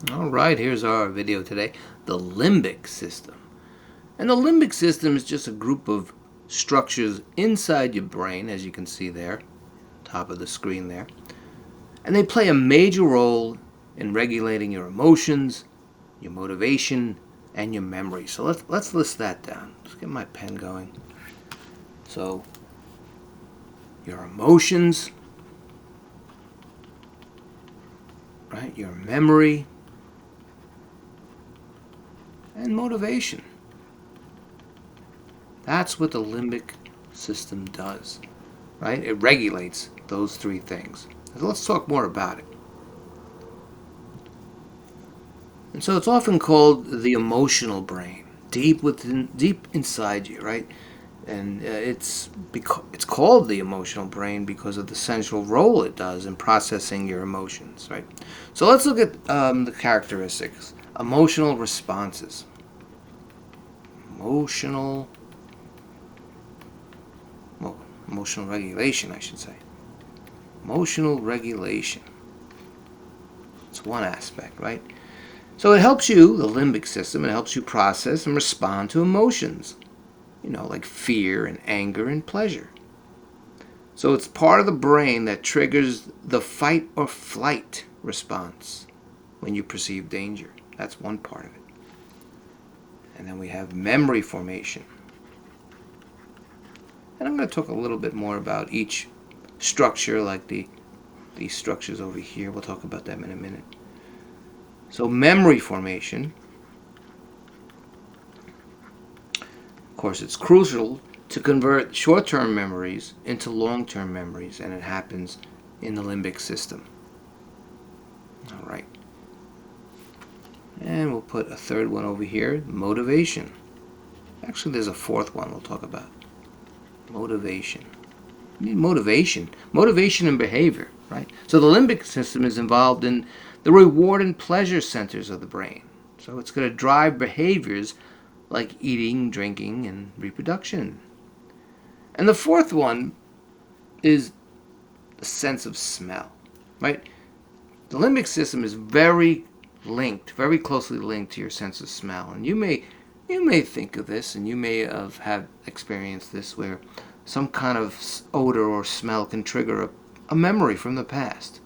Alright, here's our video today, the limbic system. And the limbic system is just a group of structures inside your brain, as you can see there, top of the screen there. And they play a major role in regulating your emotions, your motivation, and your memory. So let's list that down. Let's get my pen going. So, your emotions, right? Your memory, and motivation. That's what the limbic system does, right? It regulates those three things. So let's talk more about it. And so it's often called the emotional brain, deep inside you, right? And it's called the emotional brain because of the central role it does in processing your emotions, right? So let's look at the characteristics. Emotional responses. Emotional regulation, I should say. Emotional regulation. It's one aspect, right? So it helps you, the limbic system, it helps you process and respond to emotions, like fear and anger and pleasure. So it's part of the brain that triggers the fight or flight response when you perceive danger. That's one part of it. And then we have memory formation. And I'm going to talk a little bit more about each structure, like these structures over here. We'll talk about them in a minute. So memory formation, of course, it's crucial to convert short-term memories into long-term memories, and it happens in the limbic system. All right. And we'll put a third one over here, motivation. Actually, there's a fourth one we'll talk about. Motivation. You need motivation. Motivation and behavior, right? So the limbic system is involved in the reward and pleasure centers of the brain. So it's going to drive behaviors like eating, drinking, and reproduction. And the fourth one is the sense of smell, right? The limbic system is very closely linked to your sense of smell. And you may think of this, and you may have experienced this, where some kind of odor or smell can trigger a memory from the past.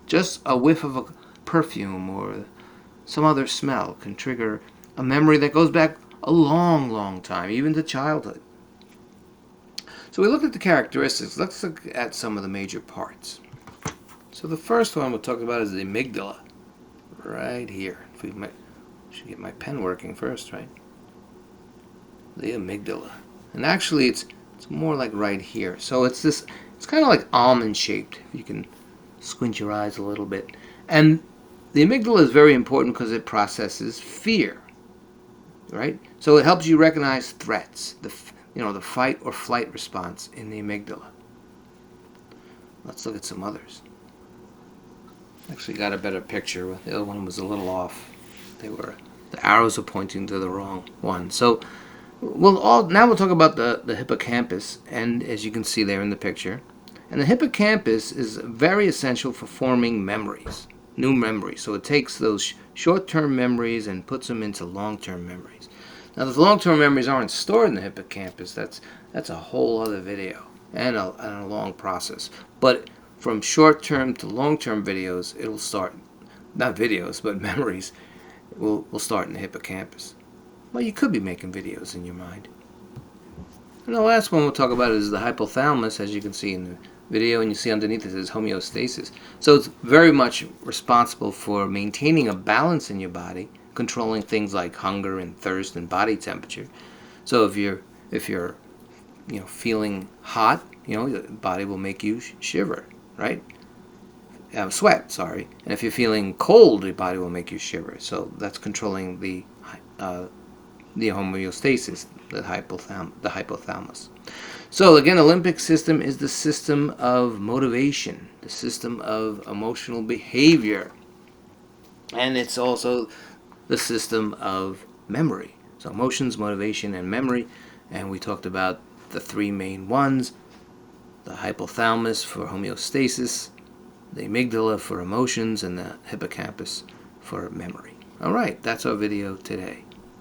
Just a whiff of a perfume or some other smell can trigger a memory that goes back a long, long time, even to childhood. So we look at the characteristics. Let's look at some of the major parts. So the first one we'll talk about is the amygdala, right here. Should get my pen working first, right? The amygdala. And actually it's more like right here. So it's kind of like almond shaped. You can squint your eyes a little bit. And the amygdala is very important because it processes fear, right? So it helps you recognize threats, the fight or flight response in the amygdala. Let's look at some others. Actually got a better picture. The other one was a little off. The arrows are pointing to the wrong one. So now we'll talk about the hippocampus, and as you can see there in the picture. And the hippocampus is very essential for forming memories, new memories. So it takes those short-term memories and puts them into long-term memories. Now, the long-term memories aren't stored in the hippocampus. That's a whole other video and a long process. But from short-term to long-term videos, it'll start, not videos, but memories will start in the hippocampus. Well, you could be making videos in your mind. And the last one we'll talk about is the hypothalamus, as you can see in the video, and you see underneath it says homeostasis. So it's very much responsible for maintaining a balance in your body, controlling things like hunger and thirst and body temperature. So if you're feeling hot, your body will make you shiver, right? Sweat, sorry. And if you're feeling cold, your body will make you shiver. So that's controlling the homeostasis, the hypothalamus. So again, the limbic system is the system of motivation, the system of emotional behavior, and it's also the system of memory. So emotions, motivation, and memory. And we talked about the three main ones: the hypothalamus for homeostasis, the amygdala for emotions, and the hippocampus for memory. All right, that's our video today.